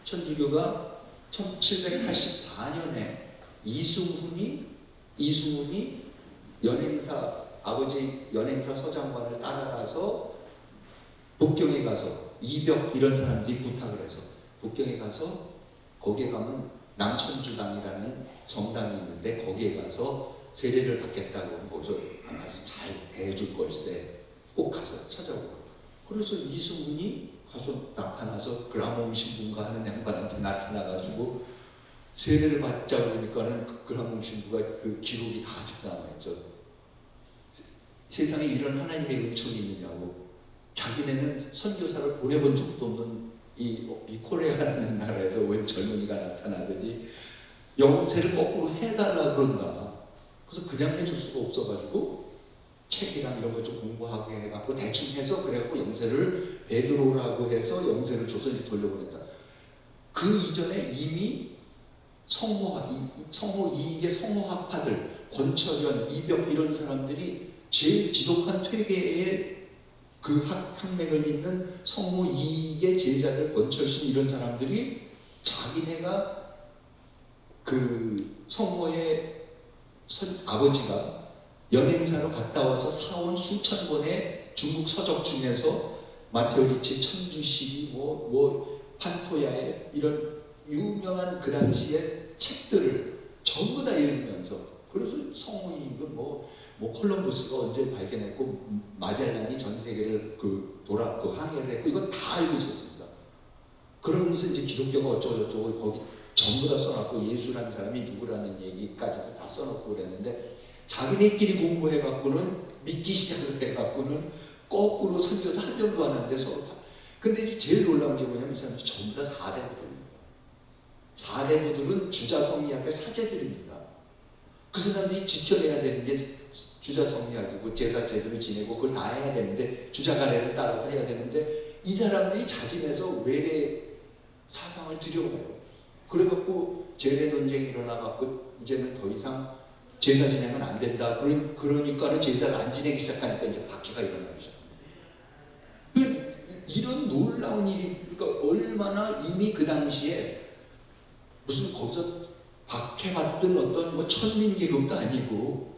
천주교가 1784년에 이승훈이 아버지 연행사 서장관을 따라가서 북경에 가서 이벽 이런 사람들이 부탁을 해서 북경에 가서 거기에 가면 남천주당이라는 정당이 있는데 거기에 가서 세례를 받겠다고 거기서 가서 잘 대해줄 걸세 꼭 가서 찾아오고 그래서 이승훈이 가서 나타나서 그라몽 신부가 하는 양반한테 나타나가지고 세례를 받자 그러니까는 그 그라몽 신부가 그 기록이 다 남아있죠. 세상에 이런 하나님의 은총이 있느냐고 자기네는 선교사를 보내본 적도 없는 이 코레아라는 나라에서 웬 젊은이가 나타나더니 영세를 거꾸로 해달라 그런다. 그래서 그냥 해줄 수가 없어가지고 책이랑 이런 거 좀 공부하게 해갖고 대충 해서 그래갖고 영세를 베드로라고 해서 영세를 줘서 이제 돌려보냈다. 그 이전에 이미 성호 이익의 성호학파들 권철현, 이벽 이런 사람들이 제일 지독한 퇴계의 그 학맥을 잇는 성호 이익의 제자들 권철신 이런 사람들이 자기네가 그 성호의 아버지가 연행사로 갔다 와서 사온 수천 권의 중국 서적 중에서 마테오리치, 천주시, 판토야의 이런 유명한 그 당시의 책들을 전부 다 읽으면서 그래서 성호 이익은 콜럼버스가 언제 발견했고 마젤란이 전 세계를 돌았고 항해를 했고 이거 다 알고 있었습니다. 그러면서 이제 기독교가 어쩌고저쩌고 거기 전부 다 써놨고 예수라는 사람이 누구라는 얘기까지도 다 써놓고 그랬는데 자기네끼리 공부해갖고는 믿기 시작을 해갖고는 거꾸로 선교사 한 명도 안 하는데 서로 다. 근데 이제 제일 놀라운 게 뭐냐면 이 사람들이 전부 다 사대부들입니다. 사대부들은 주자성리학의 사제들입니다. 그 사람들이 지켜내야 되는 게 주자성리학이고 제사 제대로 지내고 그걸 다 해야 되는데 주자가래를 따라서 해야 되는데 이 사람들이 자기네서 외래 사상을 들여와요. 그래갖고 제례 논쟁이 일어나갖고 이제는 더 이상 제사 지내면 안 된다. 그러니까는 제사를 안 지내기 시작하니까 이제 박해가 일어나기 시작합니다. 이런 놀라운 일이 그러니까 얼마나 이미 그 당시에 무슨 거기서 박해받던 어떤 천민계급도 아니고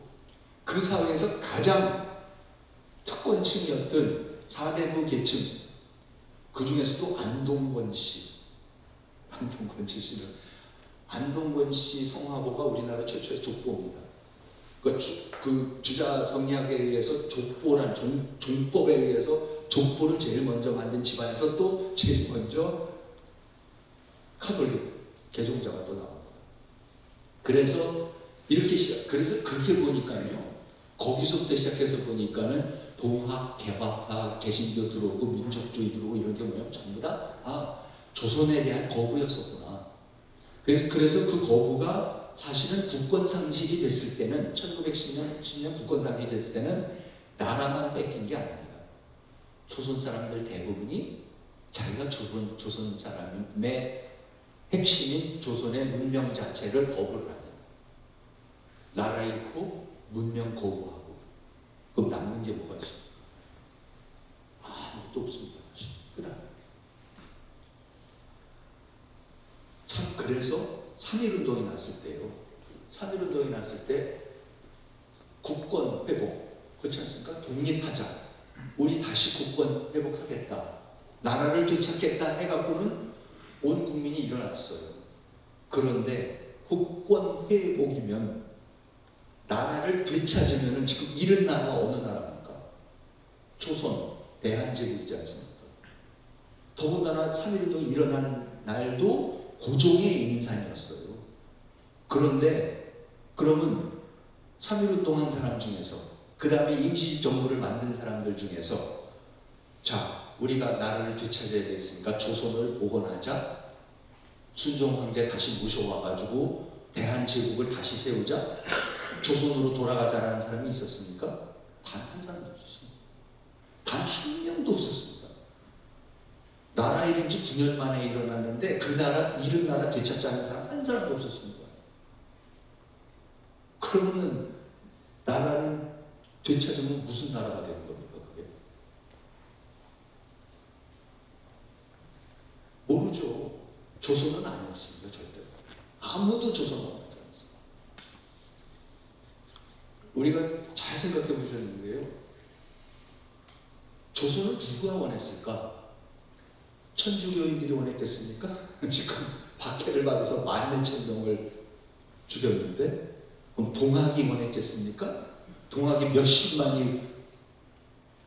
그 사회에서 가장 특권층이었던 사대부 계층 그 중에서도 안동권 씨 안동권 씨 성화보가 우리나라 최초의 족보입니다. 그 주자 성리학에 의해서 족보란 종법에 의해서 족보를 제일 먼저 만든 집안에서 또 제일 먼저 카톨릭 개종자가 또 나옵니다. 그래서 그래서 그렇게 보니까요. 거기서부터 시작해서 보니까는 동학, 개화파, 개신교 들어오고 민족주의 들어오고 이런 게 뭐냐면 전부 다 조선에 대한 거부였었구나. 그래서 그 거부가 사실은 국권 상실이 됐을 때는 1910년 국권 상실이 됐을 때는 나라만 뺏긴 게 아닙니다. 조선 사람들 대부분이 자기가 조선 사람의 핵심인 조선의 문명 자체를 거부를 합니다. 나라 잃고 문명 거부하고 그럼 남는 게 뭐가 있습니까? 아무것도 없습니다. 그다음 참 그래서 3.1운동이 났을 때요. 3.1운동이 났을 때 국권 회복 그렇지 않습니까? 독립하자. 우리 다시 국권 회복하겠다. 나라를 되찾겠다 해갖고는 온 국민이 일어났어요. 그런데 국권 회복이면 나라를 되찾으면 지금 잃은 나라가 어느 나라입니까? 조선, 대한제국이지 않습니까? 더군다나 3.1운동이 일어난 날도 고종의 인산이었어요. 그런데 그러면 3.1운동 한 사람 중에서 그 다음에 임시정부를 만든 사람들 중에서 자 우리가 나라를 되찾아야 됐으니까 조선을 복원하자 순종 황제 다시 모셔와가지고 대한제국을 다시 세우자 조선으로 돌아가자라는 사람이 있었습니까? 단 한 사람도 없었습니다. 단 한 명도 없었습니다. 나라 잃은 지 9년 만에 일어났는데 그 나라 잃은 나라 되찾자는 사람 한 사람도 없었습니다. 그러면 나라는 되찾으면 무슨 나라가 되는 겁니까? 그게 모르죠. 조선은 아니었습니다. 절대로. 아무도 조선 원하지 않았어요. 우리가 잘 생각해 보셨는데요. 조선을 누가 원했을까? 천주교인들이 원했겠습니까? 지금 박해를 받아서 14,000명을 죽였는데 그럼 동학이 원했겠습니까? 동학이 몇십만이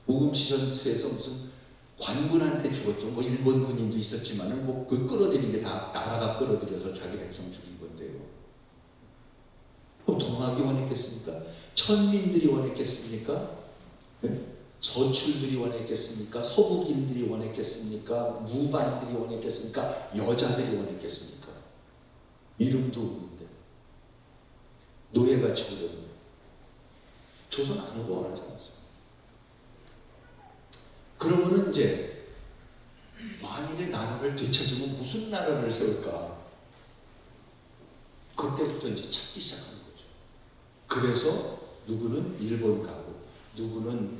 오금치 전투에서 무슨 관군한테 죽었죠. 뭐 일본 군인도 있었지만은 뭐 그 끌어들인 게 다 나라가 끌어들여서 자기 백성 죽인 건데요. 그럼 동학이 원했겠습니까? 천민들이 원했겠습니까? 네? 서출들이 원했겠습니까? 서북인들이 원했겠습니까? 무반들이 원했겠습니까? 여자들이 원했겠습니까? 이름도 없는데 노예가 치고였는데 조선 아무도 원하지 않았어요. 그러면은 이제 만일의 나라를 되찾으면 무슨 나라를 세울까? 그때부터 이제 찾기 시작하는 거죠. 그래서 누구는 일본 가고 누구는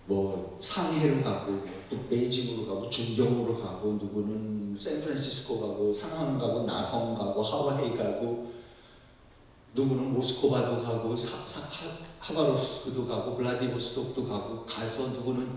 뭐 상해로 가고 베이징으로 가고 중경으로 가고 누구는 샌프란시스코 가고 상하이 가고 나성 가고 하와이 가고 누구는 모스크바도 가고 하바롭스크도 가고 블라디보스톡도 가고 가서 누구는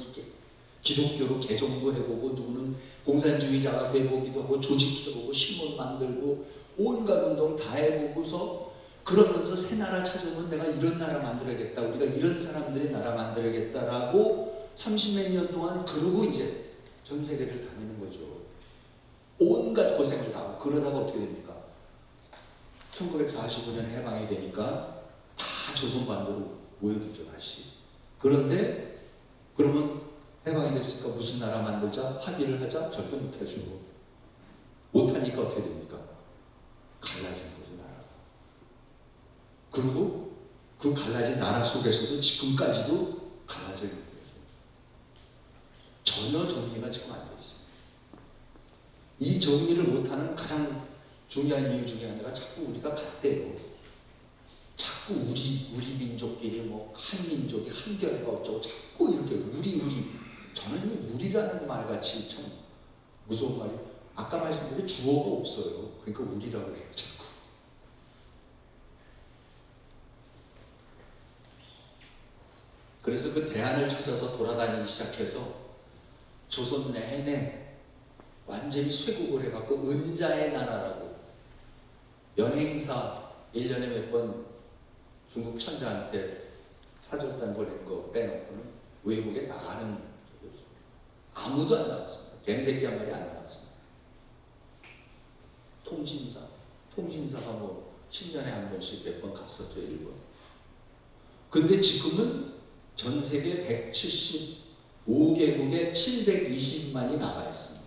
기독교로 개종도 해보고 누구는 공산주의자가 돼보기도 하고 조직해보고 신문 만들고 온갖 운동 다 해보고서 그러면서 새 나라 찾아오면 내가 이런 나라 만들어야겠다, 우리가 이런 사람들의 나라 만들어야겠다라고 30몇 년 동안 그러고 이제 전 세계를 다니는 거죠. 온갖 고생을 다 하고 그러다가 어떻게 됩니까? 1945년 해방이 되니까 다 조선반도로 모여들죠 다시. 그런데 그러면 해방이 됐으니까 무슨 나라 만들자? 합의를 하자? 절대 못하죠. 못하니까 어떻게 됩니까? 갈라지는 거죠 나라가. 그리고 그 갈라진 나라 속에서도 지금까지도 갈라져 있는 거죠. 전혀 정리가 지금 안 돼 있어요. 이 정리를 못하는 가장 중요한 이유 중에 하나가 자꾸 우리가 같대요. 자꾸 우리 민족끼리 뭐 한 민족이 한결가 어쩌고 자꾸 이렇게 우리 저는 이 우리라는 말같이 참 무서운 말이 아까 말씀드린 주어가 없어요. 그러니까 우리라고 해요 자꾸. 그래서 그 대안을 찾아서 돌아다니기 시작해서 조선 내내 완전히 쇄국을 해갖고 은자의 나라라고 연행사 1년에 몇 번 중국 천자한테 사절단 보낸 거 빼놓고는 외국에 나가는 적이 없어요. 아무도 안 나갔습니다. 갬새끼 한 마리 안 나갔습니다. 통신사가 뭐 10년에 한 번씩 몇 번 갔었죠 일본. 근데 지금은 전 세계 175개국에 720만이 나가 있습니다.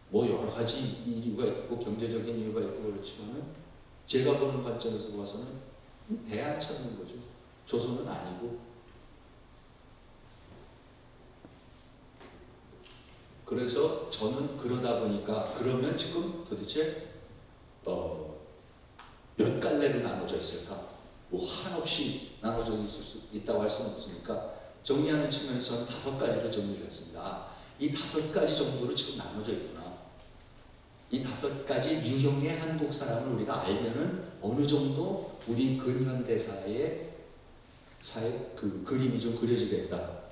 뭐 여러 가지 이유가 있고 경제적인 이유가 있고 그렇지만은 제가 보는 관점에서 봐서는 대안 찾는 거죠. 조선은 아니고. 그래서 저는 그러다 보니까 그러면 지금 도대체 몇 갈래로 나눠져 있을까? 뭐 한없이 나눠져 있을 수 있다고 할 수는 없으니까 정리하는 측면에서는 5가지로 정리를 했습니다. 이 5가지 정도로 지금 나눠져 있구나. 이 5가지 유형의 한국 사람을 우리가 알면은 어느 정도 우리 근현대사의 그 그림이 좀 그려지겠다.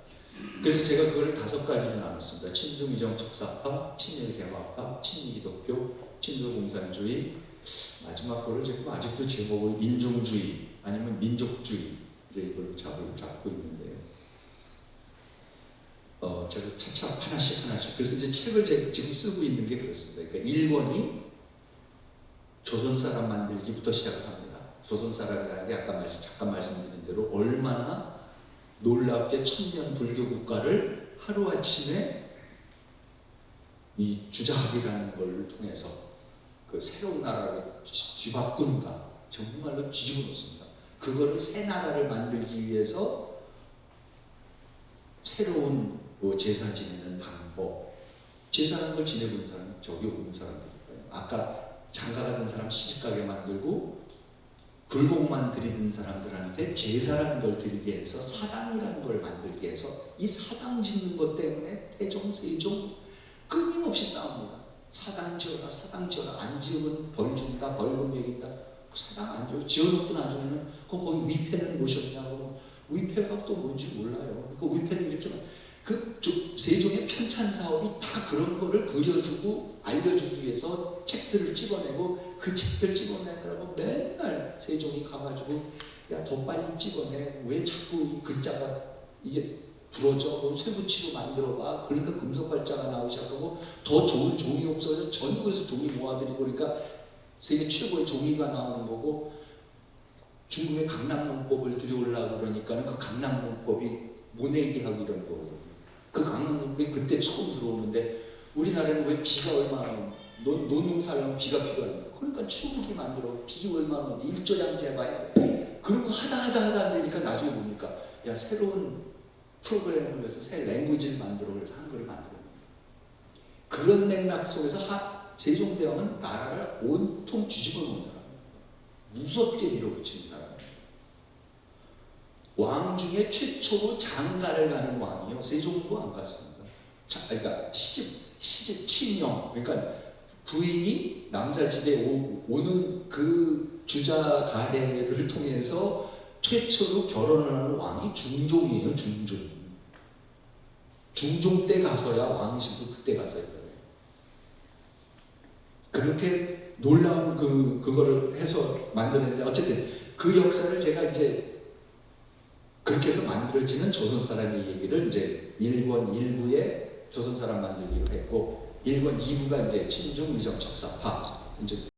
그래서 제가 그걸 5가지로 나눴습니다. 친중이정척사파, 친일개화파, 친기독교, 친일공산주의. 마지막 거를 지금 아직도 제목을 인종주의 아니면 민족주의 이제 이걸 잡고 있는데요. 제가 차차 하나씩 그래서 이제 책을 지금 쓰고 있는 게 그렇습니다. 그러니까 1권이 조선 사람 만들기부터 시작을 합니다. 조선 사람이라는 게 아까 잠깐 말씀드린 대로 얼마나 놀랍게 천년 불교 국가를 하루아침에 이 주자합이라는 걸 통해서 그 새로운 나라를 뒤바꾸는가 정말로 뒤집어 놓습니다. 그거를 새 나라를 만들기 위해서 새로운 뭐 제사 지내는 방법, 제사라는 걸 지내본 사람 저기 온 사람들일 거예요. 아까 장가 가던 사람 시집가게 만들고 불공만 들이던 사람들한테 제사라는 걸 드리게 해서 사당이라는 걸 만들게 해서 이 사당 짓는 것 때문에 태종, 세종 끊임없이 싸웁니다. 사당 지어라, 사당 지어라. 안 지으면 벌 준다, 벌금 매긴다. 사당 안 지어, 지어놓고 나중에는 거기 위패는 모셨냐고. 위패가 또 뭔지 몰라요. 그 위패는 이렇게 그 세종의 편찬 사업이 다 그런 거를 그려주고 알려주기 위해서 책들을 찍어내고, 그 책들 찍어내느라고 맨날 세종이 가가지고 야, 더 빨리 찍어내. 왜 자꾸 이 글자가 이게 부러져? 쇠붙이로 만들어봐. 그러니까 금속발자가 나오기 시작하고, 더 좋은 종이 없어서 전국에서 종이 모아들이고, 그러니까 세계 최고의 종이가 나오는 거고, 중국의 강남문법을 들여오려고 그러니까는 그 강남문법이 모내기하고 이런 거거든요. 그 강남문법이 그때 처음 들어오는데, 우리나라는 왜 비가 얼마나 논농사하려면 비가 필요합니까? 그러니까 추국이 만들어. 비 얼마나 일조량제 해봐야. 그리고 하다 되니까 나중에 보니까 야, 새로운 프로그램을 위해서 새 랭귀지를 만들어. 그래서 한글을 만들어. 그런 맥락 속에서 세종대왕은 나라를 온통 뒤집어 놓은 사람, 무섭게 밀어붙이는 사람. 왕 중에 최초로 장가를 가는 왕이요, 세종도 안 갔습니다. 그러니까 시집 친형, 그러니까 부인이 남자 집에 오는 그 주자 가례를 통해서 최초로 결혼을 하는 왕이 중종이에요. 중종 때 가서야, 왕실도 그때 가서야. 그렇게 놀라운 그거를 해서 만들었는데, 어쨌든 그 역사를 제가 이제 그렇게 해서 만들어지는 조선 사람의 얘기를 이제 1권 1부에 조선 사람 만들기로 했고, 1권 2부가 이제 친중, 위정, 척사파 이제